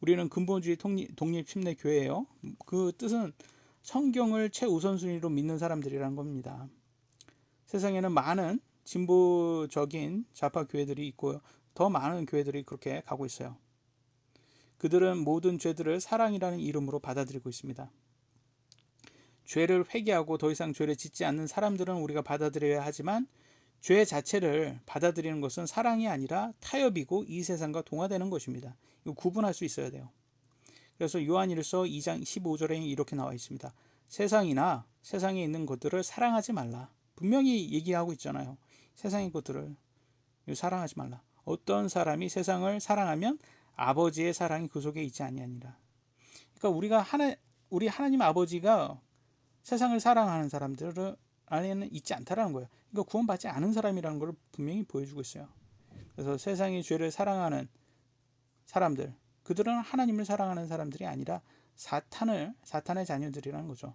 우리는 근본주의 독립 침례 교회예요. 그 뜻은 성경을 최우선순위로 믿는 사람들이라는 겁니다. 세상에는 많은 진보적인 좌파 교회들이 있고요. 더 많은 교회들이 그렇게 가고 있어요. 그들은 모든 죄들을 사랑이라는 이름으로 받아들이고 있습니다. 죄를 회개하고 더 이상 죄를 짓지 않는 사람들은 우리가 받아들여야 하지만 죄 자체를 받아들이는 것은 사랑이 아니라 타협이고 이 세상과 동화되는 것입니다. 이거 구분할 수 있어야 돼요. 그래서 요한일서 2장 15절에 이렇게 나와 있습니다. 세상이나 세상에 있는 것들을 사랑하지 말라. 분명히 얘기하고 있잖아요. 세상의 것들을 사랑하지 말라. 어떤 사람이 세상을 사랑하면 아버지의 사랑이 그 속에 있지 아니하니라. 그러니까 우리 하나님 아버지가 세상을 사랑하는 사람들 안에는 있지 않다라는 거예요. 그러니까 구원받지 않은 사람이라는 걸 분명히 보여주고 있어요. 그래서 세상의 죄를 사랑하는 사람들, 그들은 하나님을 사랑하는 사람들이 아니라 사탄의 자녀들이라는 거죠.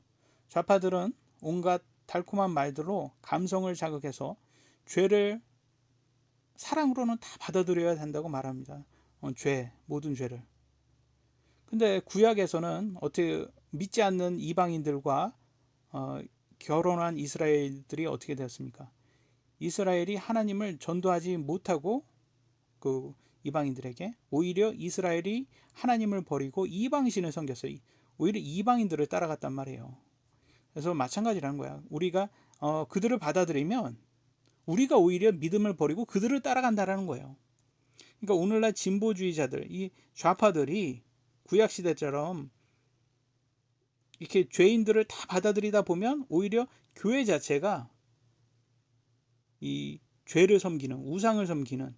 좌파들은 온갖 달콤한 말들로 감성을 자극해서 죄를 사랑으로는 다 받아들여야 된다고 말합니다. 모든 죄를. 근데 구약에서는 어떻게 믿지 않는 이방인들과 결혼한 이스라엘들이 어떻게 되었습니까? 이스라엘이 하나님을 전도하지 못하고 그 이방인들에게 오히려 이스라엘이 하나님을 버리고 이방신을 섬겼어요. 오히려 이방인들을 따라갔단 말이에요. 그래서 마찬가지라는 거야. 우리가 그들을 받아들이면 우리가 오히려 믿음을 버리고 그들을 따라간다라는 거예요. 그러니까 오늘날 진보주의자들, 이 좌파들이 구약시대처럼 이렇게 죄인들을 다 받아들이다 보면 오히려 교회 자체가 이 죄를 섬기는, 우상을 섬기는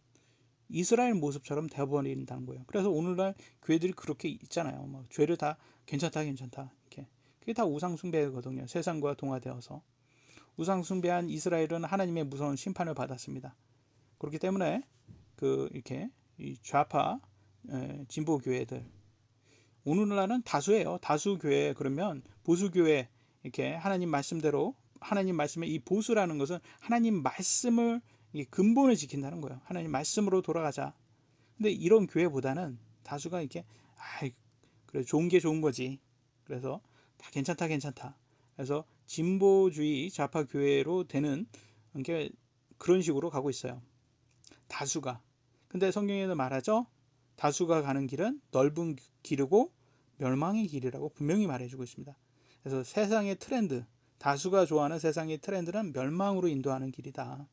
이스라엘 모습처럼 되어버린다는 거예요. 그래서 오늘날 교회들이 그렇게 있잖아요. 뭐 죄를 다 괜찮다 이렇게. 그게 다 우상 숭배거든요. 세상과 동화되어서. 우상 숭배한 이스라엘은 하나님의 무서운 심판을 받았습니다. 그렇기 때문에 이렇게 이 좌파 진보 교회들, 오늘날은 다수예요. 다수 교회, 그러면 보수 교회, 이렇게 하나님 말씀대로, 하나님 말씀의 이 보수라는 것은 하나님 말씀을 근본을 지킨다는 거예요. 하나님 말씀으로 돌아가자. 근데 이런 교회보다는 다수가 이렇게 그래, 좋은 게 좋은 거지. 그래서 다 괜찮다. 그래서 진보주의 좌파 교회로 되는 게 그런 식으로 가고 있어요. 다수가. 근데 성경에는 말하죠. 다수가 가는 길은 넓은 길이고 멸망의 길이라고 분명히 말해주고 있습니다. 그래서 세상의 트렌드, 다수가 좋아하는 세상의 트렌드는 멸망으로 인도하는 길이다.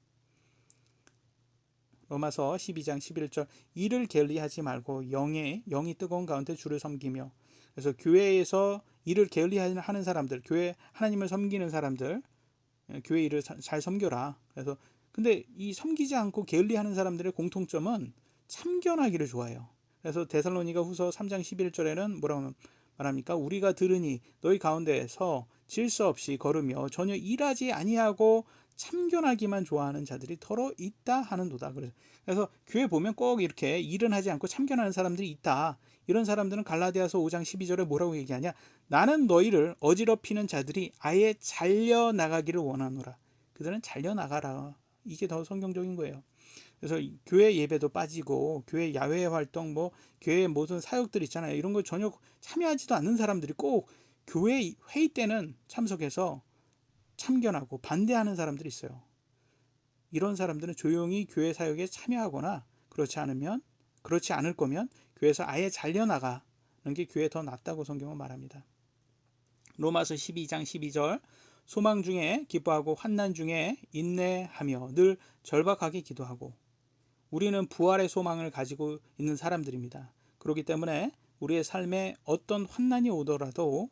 로마서 12장 11절, 이를 게을리하지 말고 영이 뜨거운 가운데 주를 섬기며. 그래서 교회에서 일을 게을리하는 사람들, 교회 하나님을 섬기는 사람들, 교회 일을 잘 섬겨라. 그래서 근데 이 섬기지 않고 게을리하는 사람들의 공통점은 참견하기를 좋아해요. 그래서 데살로니가 후서 3장 11절에는 뭐라고 말합니까? 우리가 들으니 너희 가운데에서 질서 없이 걸으며 전혀 일하지 아니하고 참견하기만 좋아하는 자들이 더러 있다 하는도다. 그래서 교회 보면 꼭 이렇게 일은 하지 않고 참견하는 사람들이 있다. 이런 사람들은 갈라디아서 5장 12절에 뭐라고 얘기하냐? 나는 너희를 어지럽히는 자들이 아예 잘려나가기를 원하노라. 그들은 잘려나가라. 이게 더 성경적인 거예요. 그래서 교회 예배도 빠지고 교회 야외 활동, 교회 모든 사역들 있잖아요. 이런 거 전혀 참여하지도 않는 사람들이 꼭 교회 회의 때는 참석해서 참견하고 반대하는 사람들이 있어요. 이런 사람들은 조용히 교회 사역에 참여하거나 그렇지 않을 거면 교회에서 아예 잘려나가는 게 교회에 더 낫다고 성경은 말합니다. 로마서 12장 12절, 소망 중에 기뻐하고 환난 중에 인내하며 늘 절박하게 기도하고. 우리는 부활의 소망을 가지고 있는 사람들입니다. 그렇기 때문에 우리의 삶에 어떤 환난이 오더라도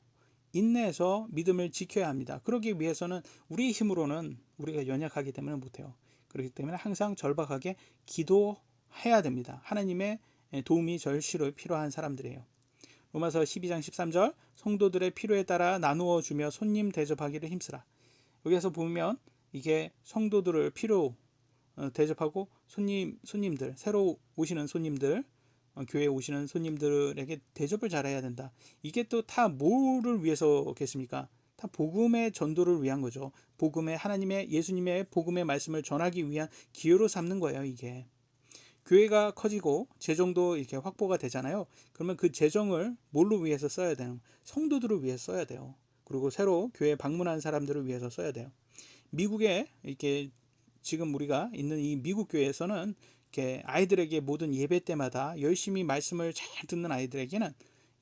인내해서 믿음을 지켜야 합니다. 그러기 위해서는 우리의 힘으로는 우리가 연약하기 때문에 못해요. 그렇기 때문에 항상 절박하게 기도해야 됩니다. 하나님의 도움이 절실히 필요한 사람들이에요. 로마서 12장 13절, 성도들의 필요에 따라 나누어 주며 손님 대접하기를 힘쓰라. 여기에서 보면 이게 성도들을 필요 대접하고 손님들, 새로 오시는 손님들, 교회에 오시는 손님들에게 대접을 잘해야 된다. 이게 또 다 뭐를 위해서겠습니까? 다 복음의 전도를 위한 거죠. 하나님의 예수님의 복음의 말씀을 전하기 위한 기회로 삼는 거예요. 이게 교회가 커지고 재정도 이렇게 확보가 되잖아요. 그러면 그 재정을 뭘로 위해서 써야 돼요? 성도들을 위해서 써야 돼요. 그리고 새로 교회 방문한 사람들을 위해서 써야 돼요. 미국에 이렇게 지금 우리가 있는 이 미국 교회에서는 이렇게 아이들에게 모든 예배 때마다 열심히 말씀을 잘 듣는 아이들에게는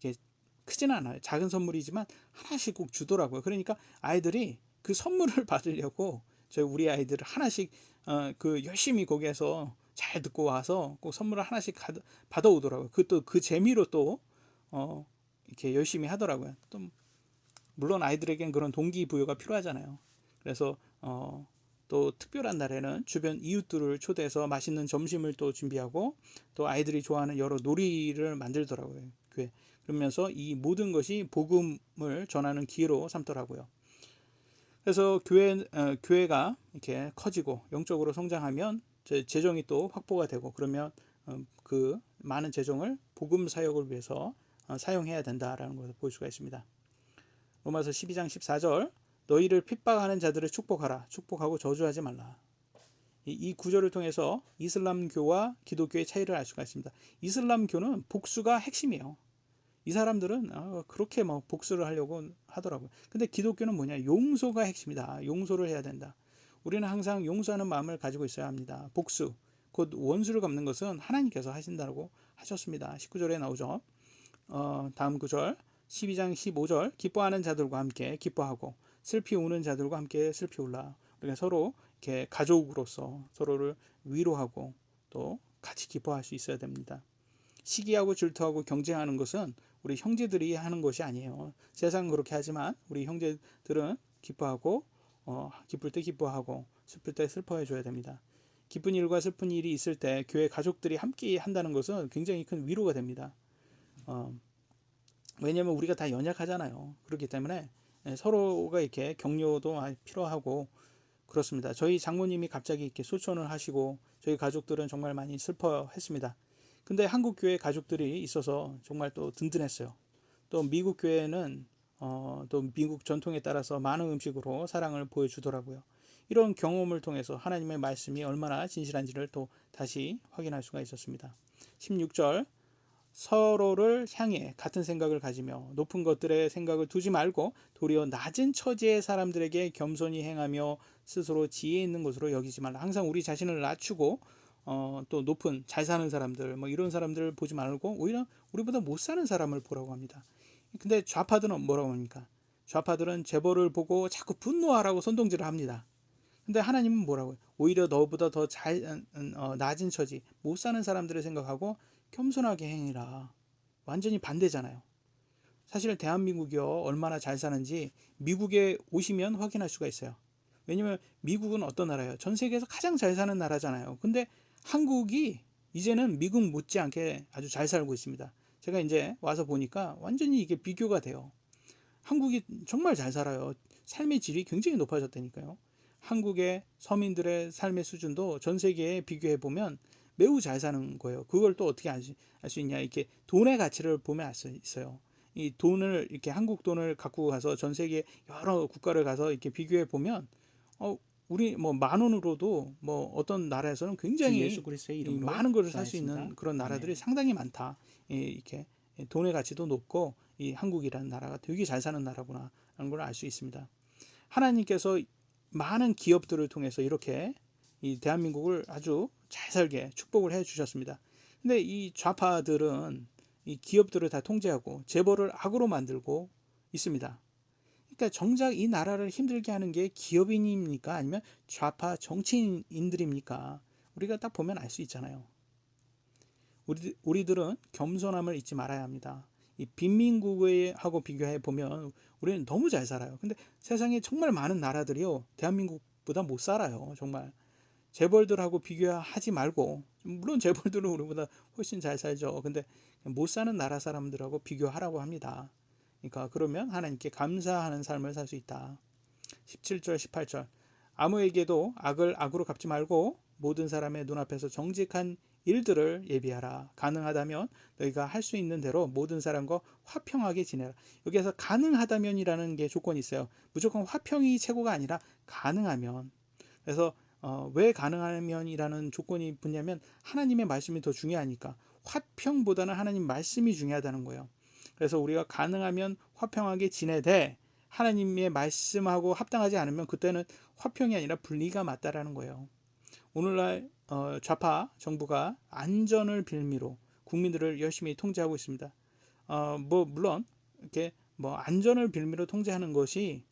이렇게 크지는 않아요. 작은 선물이지만 하나씩 꼭 주더라고요. 그러니까 아이들이 그 선물을 받으려고 우리 아이들 하나씩 열심히 거기에서 잘 듣고 와서 꼭 선물을 하나씩 받아오더라고요. 그 재미로 또 이렇게 열심히 하더라고요. 또 물론 아이들에겐 그런 동기부여가 필요하잖아요. 그래서 또 특별한 날에는 주변 이웃들을 초대해서 맛있는 점심을 또 준비하고 또 아이들이 좋아하는 여러 놀이를 만들더라고요. 교회. 그러면서 이 모든 것이 복음을 전하는 기회로 삼더라고요. 그래서 교회가 이렇게 커지고 영적으로 성장하면 재정이 또 확보가 되고 그러면 그 많은 재정을 복음 사역을 위해서 사용해야 된다라는 것을 볼 수가 있습니다. 로마서 12장 14절 너희를 핍박하는 자들을 축복하라. 축복하고 저주하지 말라. 이 구절을 통해서 이슬람교와 기독교의 차이를 알 수가 있습니다. 이슬람교는 복수가 핵심이에요. 이 사람들은 그렇게 막 복수를 하려고 하더라고요. 근데 기독교는 뭐냐? 용서가 핵심이다. 용서를 해야 된다. 우리는 항상 용서하는 마음을 가지고 있어야 합니다. 복수, 곧 원수를 갚는 것은 하나님께서 하신다고 하셨습니다. 19절에 나오죠. 다음 구절 12장 15절 기뻐하는 자들과 함께 기뻐하고 슬피 우는 자들과 함께 슬피 울라. 우리가 서로 이렇게 가족으로서 서로를 위로하고 또 같이 기뻐할 수 있어야 됩니다. 시기하고 질투하고 경쟁하는 것은 우리 형제들이 하는 것이 아니에요. 세상은 그렇게 하지만 우리 형제들은 기뻐하고 기쁠 때 기뻐하고 슬플 때 슬퍼해 줘야 됩니다. 기쁜 일과 슬픈 일이 있을 때 교회 가족들이 함께 한다는 것은 굉장히 큰 위로가 됩니다. 왜냐하면 우리가 다 연약하잖아요. 그렇기 때문에 서로가 이렇게 격려도 필요하고 그렇습니다. 저희 장모님이 갑자기 이렇게 소천을 하시고 저희 가족들은 정말 많이 슬퍼했습니다. 근데 한국 교회 가족들이 있어서 정말 또 든든했어요. 또 미국 교회는 또 미국 전통에 따라서 많은 음식으로 사랑을 보여주더라고요. 이런 경험을 통해서 하나님의 말씀이 얼마나 진실한지를 또 다시 확인할 수가 있었습니다. 16절 서로를 향해 같은 생각을 가지며 높은 것들의 생각을 두지 말고 도리어 낮은 처지의 사람들에게 겸손히 행하며 스스로 지혜 있는 것으로 여기지 말라. 항상 우리 자신을 낮추고 또 높은 잘 사는 사람들 뭐 이런 사람들을 보지 말고 오히려 우리보다 못 사는 사람을 보라고 합니다. 근데 좌파들은 뭐라고 합니까? 좌파들은 재벌을 보고 자꾸 분노하라고 선동질을 합니다. 근데 하나님은 뭐라고 해요? 오히려 너보다 더 낮은 처지 못 사는 사람들을 생각하고 겸손하게 행해라. 완전히 반대잖아요. 사실 대한민국이요 얼마나 잘 사는지 미국에 오시면 확인할 수가 있어요. 왜냐면 미국은 어떤 나라예요? 전 세계에서 가장 잘 사는 나라잖아요. 근데 한국이 이제는 미국 못지않게 아주 잘 살고 있습니다. 제가 이제 와서 보니까 완전히 이게 비교가 돼요. 한국이 정말 잘 살아요. 삶의 질이 굉장히 높아졌다니까요. 한국의 서민들의 삶의 수준도 전 세계에 비교해 보면 매우 잘 사는 거예요. 그걸 또 어떻게 알 수 있냐? 이렇게 돈의 가치를 보면 알 수 있어요. 이 돈을 이렇게 한국 돈을 갖고 가서 전 세계 여러 국가를 가서 이렇게 비교해 보면 우리 뭐 만 원으로도 뭐 어떤 나라에서는 굉장히 예수 그리스도의 이름으로 많은 것을 살 수 기도하였습니다. 있는 그런 나라들이 아멘. 상당히 많다. 이렇게 돈의 가치도 높고 이 한국이라는 나라가 되게 잘 사는 나라구나 라는 걸 알 수 있습니다. 하나님께서 많은 기업들을 통해서 이렇게 이 대한민국을 아주 잘 살게 축복을 해 주셨습니다. 근데 이 좌파들은 이 기업들을 다 통제하고 재벌을 악으로 만들고 있습니다. 그러니까 정작 이 나라를 힘들게 하는 게 기업인입니까? 아니면 좌파 정치인들입니까? 우리가 딱 보면 알 수 있잖아요. 우리들은 겸손함을 잊지 말아야 합니다. 이 빈민국하고 비교해 보면 우리는 너무 잘 살아요. 근데 세상에 정말 많은 나라들이요 대한민국보다 못 살아요. 정말 재벌들하고 비교하지 말고 물론 재벌들은 우리보다 훨씬 잘 살죠. 근데 못 사는 나라 사람들하고 비교하라고 합니다. 그러니까 그러면 하나님께 감사하는 삶을 살 수 있다. 17절 18절 아무에게도 악을 악으로 갚지 말고 모든 사람의 눈앞에서 정직한 일들을 예비하라. 가능하다면 너희가 할 수 있는 대로 모든 사람과 화평하게 지내라. 여기에서 가능하다면이라는 게 조건이 있어요. 무조건 화평이 최고가 아니라 가능하면. 그래서 왜 가능하면이라는 조건이 붙냐면 하나님의 말씀이 더 중요하니까 화평보다는 하나님 말씀이 중요하다는 거예요. 그래서 우리가 가능하면 화평하게 지내되 하나님의 말씀하고 합당하지 않으면 그때는 화평이 아니라 분리가 맞다라는 거예요. 오늘날 좌파 정부가 안전을 빌미로 국민들을 열심히 통제하고 있습니다. 뭐 물론 이렇게 뭐 안전을 빌미로 통제하는 것이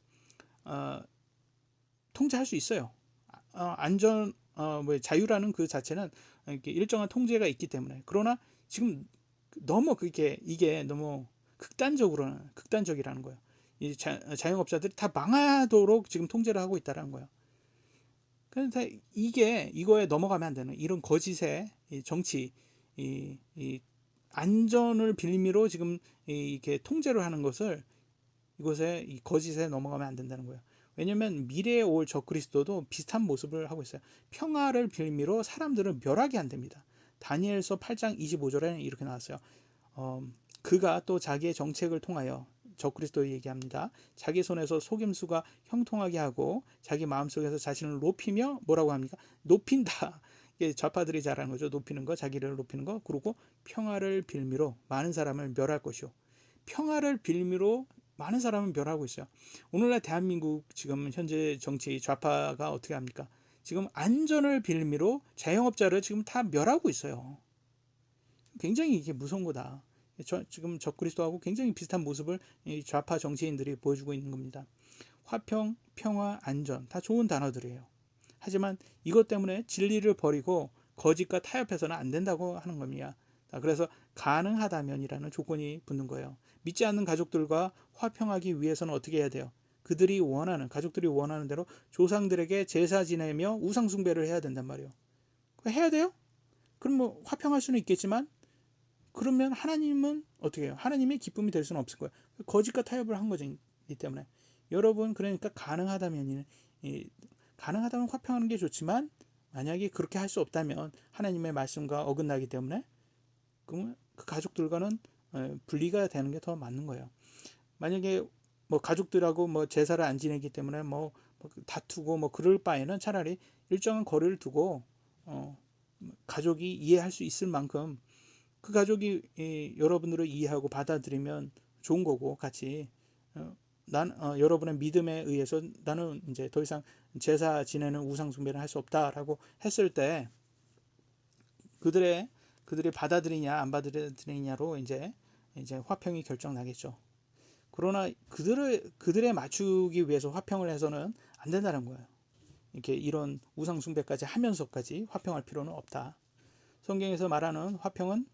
통제할 수 있어요. 안전 뭐 자유라는 그 자체는 이렇게 일정한 통제가 있기 때문에 그러나 지금 너무 이게 너무 극단적이라는 거예요. 이 자영업자들이 다 망하도록 지금 통제를 하고 있다는 거예요. 그런데 이거에 넘어가면 안 되는 이런 거짓의 정치, 이 안전을 빌미로 지금 이렇게 통제를 하는 것을 이곳에 이 거짓에 넘어가면 안 된다는 거예요. 왜냐하면 미래에 올 적그리스도도 비슷한 모습을 하고 있어요. 평화를 빌미로 사람들을 멸하게 한답니다. 다니엘서 8장 25절에는 이렇게 나왔어요. 그가 또 자기의 정책을 통하여 적그리스도 얘기합니다. 자기 손에서 속임수가 형통하게 하고 자기 마음속에서 자신을 높이며 뭐라고 합니까? 높인다. 이게 좌파들이 잘하는 거죠. 높이는 거, 자기를 높이는 거. 그리고 평화를 빌미로 많은 사람을 멸할 것이요. 평화를 빌미로 많은 사람을 멸하고 있어요. 오늘날 대한민국 지금 현재 정치 좌파가 어떻게 합니까? 지금 안전을 빌미로 자영업자를 지금 다 멸하고 있어요. 굉장히 이게 무서운 거다. 지금 적그리스도하고 굉장히 비슷한 모습을 이 좌파 정치인들이 보여주고 있는 겁니다. 화평, 평화, 안전 다 좋은 단어들이에요. 하지만 이것 때문에 진리를 버리고 거짓과 타협해서는 안 된다고 하는 겁니다. 그래서 가능하다면이라는 조건이 붙는 거예요. 믿지 않는 가족들과 화평하기 위해서는 어떻게 해야 돼요? 가족들이 원하는 대로 조상들에게 제사 지내며 우상 숭배를 해야 된단 말이에요. 해야 돼요? 그럼 뭐 화평할 수는 있겠지만 그러면 하나님은 어떻게 해요? 하나님의 기쁨이 될 수는 없을 거예요. 거짓과 타협을 한 거기 때문에 여러분 그러니까 가능하다면 화평하는 게 좋지만 만약에 그렇게 할 수 없다면 하나님의 말씀과 어긋나기 때문에 그러면 그 가족들과는 분리가 되는 게 더 맞는 거예요. 만약에 뭐 가족들하고 뭐 제사를 안 지내기 때문에 뭐 다투고 뭐 그럴 바에는 차라리 일정한 거리를 두고 가족이 이해할 수 있을 만큼 그 가족이 여러분들을 이해하고 받아들이면 좋은 거고 같이 여러분의 믿음에 의해서 나는 이제 더 이상 제사 지내는 우상 숭배를 할 수 없다라고 했을 때 그들이 받아들이냐 안 받아들이냐로 이제 화평이 결정 나겠죠. 그러나 그들에 맞추기 위해서 화평을 해서는 안 된다는 거예요. 이렇게 이런 우상 숭배까지 하면서까지 화평할 필요는 없다. 성경에서 말하는 화평은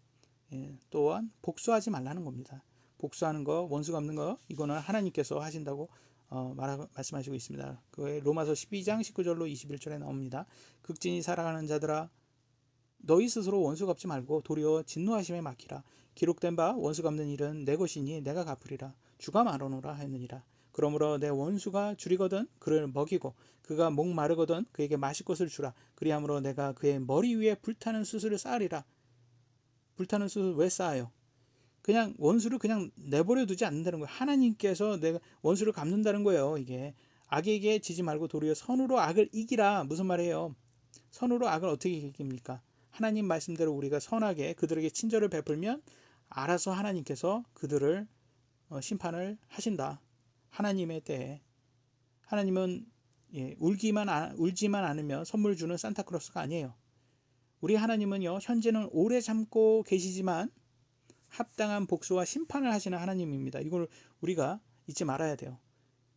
또한 복수하지 말라는 겁니다. 복수하는 거, 원수 갚는 거 이거는 하나님께서 하신다고 말씀하시고 있습니다. 그 로마서 12장 19절로 21절에 나옵니다. 극진히 살아가는 자들아 너희 스스로 원수 갚지 말고 도리어 진노하심에 맡기라. 기록된 바 원수 갚는 일은 내 것이니 내가 갚으리라. 주가 말하노라 하였느니라. 그러므로 내 원수가 줄이거든 그를 먹이고 그가 목마르거든 그에게 마실 것을 주라. 그리함으로 내가 그의 머리 위에 불타는 수수를 쌓으리라. 불타는 수술 왜 쌓아요? 그냥 원수를 그냥 내버려 두지 않는다는 거예요. 하나님께서 내가 원수를 갚는다는 거예요. 이게 악에게 지지 말고 도리어 선으로 악을 이기라. 무슨 말이에요? 선으로 악을 어떻게 이깁니까? 하나님 말씀대로 우리가 선하게 그들에게 친절을 베풀면 알아서 하나님께서 그들을 심판을 하신다. 하나님의 때에 하나님은 울지만 않으면 선물 주는 산타클로스가 아니에요. 우리 하나님은요 현재는 오래 참고 계시지만 합당한 복수와 심판을 하시는 하나님입니다. 이걸 우리가 잊지 말아야 돼요.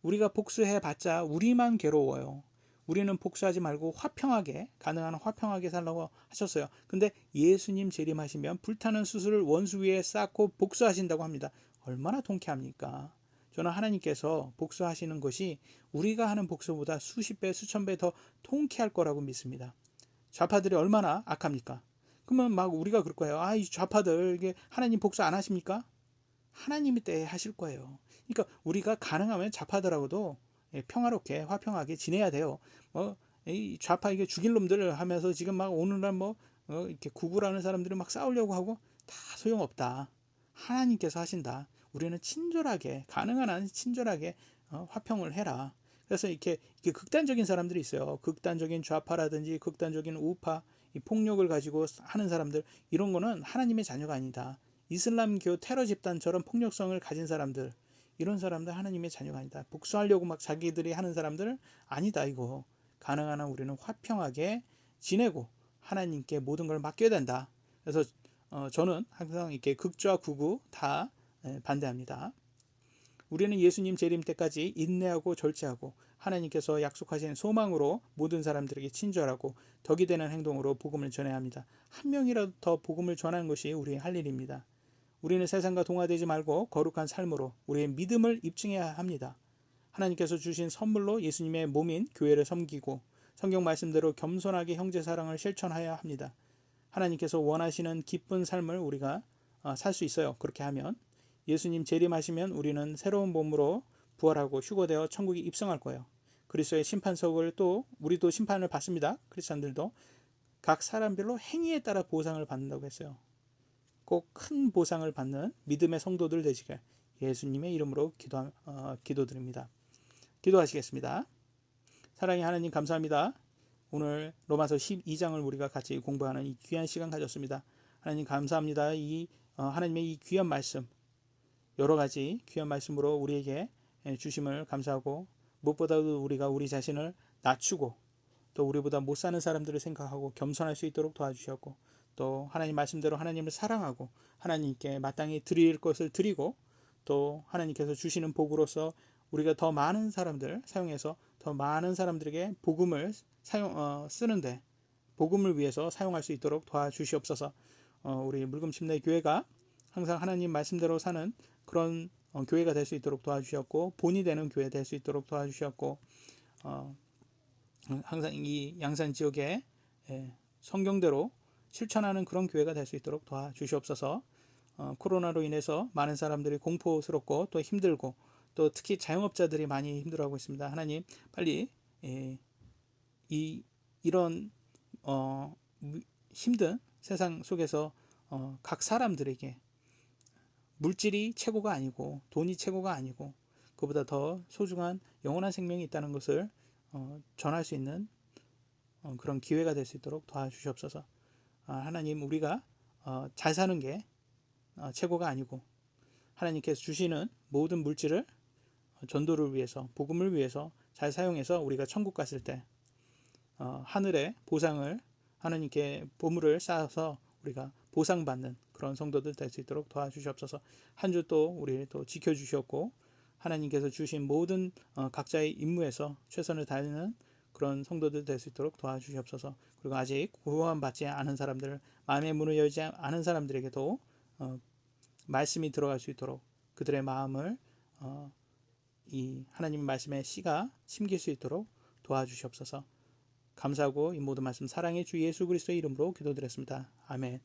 우리가 복수해봤자 우리만 괴로워요. 우리는 복수하지 말고 화평하게 가능한 화평하게 살라고 하셨어요. 근데 예수님 재림하시면 불타는 수술을 원수 위에 쌓고 복수하신다고 합니다. 얼마나 통쾌합니까? 저는 하나님께서 복수하시는 것이 우리가 하는 복수보다 수십 배 수천 배 더 통쾌할 거라고 믿습니다. 좌파들이 얼마나 악합니까? 그러면 막 우리가 그럴 거예요. 이 좌파들 이게 하나님 복수 안 하십니까? 하나님이 때 하실 거예요. 그러니까 우리가 가능하면 좌파들하고도 평화롭게 화평하게 지내야 돼요. 이 좌파 이게 죽일 놈들 하면서 지금 막 오늘날 이렇게 구구라는 사람들이 막 싸우려고 하고 다 소용없다. 하나님께서 하신다. 우리는 친절하게 가능한 한 친절하게 화평을 해라. 그래서 이렇게 극단적인 사람들이 있어요. 극단적인 좌파라든지 극단적인 우파, 이 폭력을 가지고 하는 사람들 이런 거는 하나님의 자녀가 아니다. 이슬람교 테러 집단처럼 폭력성을 가진 사람들 이런 사람들 하나님의 자녀가 아니다. 복수하려고 막 자기들이 하는 사람들 아니다 이거. 가능한 한 우리는 화평하게 지내고 하나님께 모든 걸 맡겨야 된다. 그래서 저는 항상 이렇게 극좌 극우 다 반대합니다. 우리는 예수님 재림 때까지 인내하고 절제하고 하나님께서 약속하신 소망으로 모든 사람들에게 친절하고 덕이 되는 행동으로 복음을 전해야 합니다. 한 명이라도 더 복음을 전하는 것이 우리의 할 일입니다. 우리는 세상과 동화되지 말고 거룩한 삶으로 우리의 믿음을 입증해야 합니다. 하나님께서 주신 선물로 예수님의 몸인 교회를 섬기고 성경 말씀대로 겸손하게 형제 사랑을 실천해야 합니다. 하나님께서 원하시는 기쁜 삶을 우리가 살 수 있어요. 그렇게 하면 예수님 재림하시면 우리는 새로운 몸으로 부활하고 휴거되어 천국에 입성할 거예요. 그리스도의 심판석을 또 우리도 심판을 받습니다. 크리스천들도 각 사람별로 행위에 따라 보상을 받는다고 했어요. 꼭 큰 보상을 받는 믿음의 성도들 되시길 예수님의 이름으로 기도드립니다. 기도하시겠습니다. 사랑의 하나님 감사합니다. 오늘 로마서 12장을 우리가 같이 공부하는 이 귀한 시간 가졌습니다. 하나님 감사합니다. 하나님의 이 귀한 말씀, 여러 가지 귀한 말씀으로 우리에게 주심을 감사하고, 무엇보다도 우리가 우리 자신을 낮추고 또 우리보다 못 사는 사람들을 생각하고 겸손할 수 있도록 도와주셨고, 또 하나님 말씀대로 하나님을 사랑하고 하나님께 마땅히 드릴 것을 드리고, 또 하나님께서 주시는 복으로서 우리가 더 많은 사람들 사용해서 더 많은 사람들에게 복음을 쓰는데 복음을 위해서 사용할 수 있도록 도와주시옵소서. 우리 물금침내 교회가 항상 하나님 말씀대로 사는 그런 교회가 될 수 있도록 도와주셨고, 본이 되는 교회 될 수 있도록 도와주셨고, 항상 이 양산 지역에 성경대로 실천하는 그런 교회가 될 수 있도록 도와주시옵소서. 코로나로 인해서 많은 사람들이 공포스럽고 또 힘들고, 또 특히 자영업자들이 많이 힘들어하고 있습니다. 하나님 빨리 이런 힘든 세상 속에서 각 사람들에게 물질이 최고가 아니고 돈이 최고가 아니고 그보다 더 소중한 영원한 생명이 있다는 것을 전할 수 있는 그런 기회가 될 수 있도록 도와주시옵소서. 하나님, 우리가 잘 사는 게 최고가 아니고 하나님께서 주시는 모든 물질을 전도를 위해서, 복음을 위해서 잘 사용해서 우리가 천국 갔을 때 하늘의 보상을, 하나님께 보물을 쌓아서 우리가 보상받는 그런 성도들 될 수 있도록 도와주시옵소서. 한 주 또 우리 또 지켜주셨고, 하나님께서 주신 모든 각자의 임무에서 최선을 다하는 그런 성도들 될 수 있도록 도와주시옵소서. 그리고 아직 구원받지 않은 사람들, 마음의 문을 열지 않은 사람들에게도 말씀이 들어갈 수 있도록 그들의 마음을 이 하나님의 말씀의 씨가 심길 수 있도록 도와주시옵소서. 감사하고 이 모든 말씀 사랑의 주 예수 그리스도의 이름으로 기도드렸습니다. 아멘.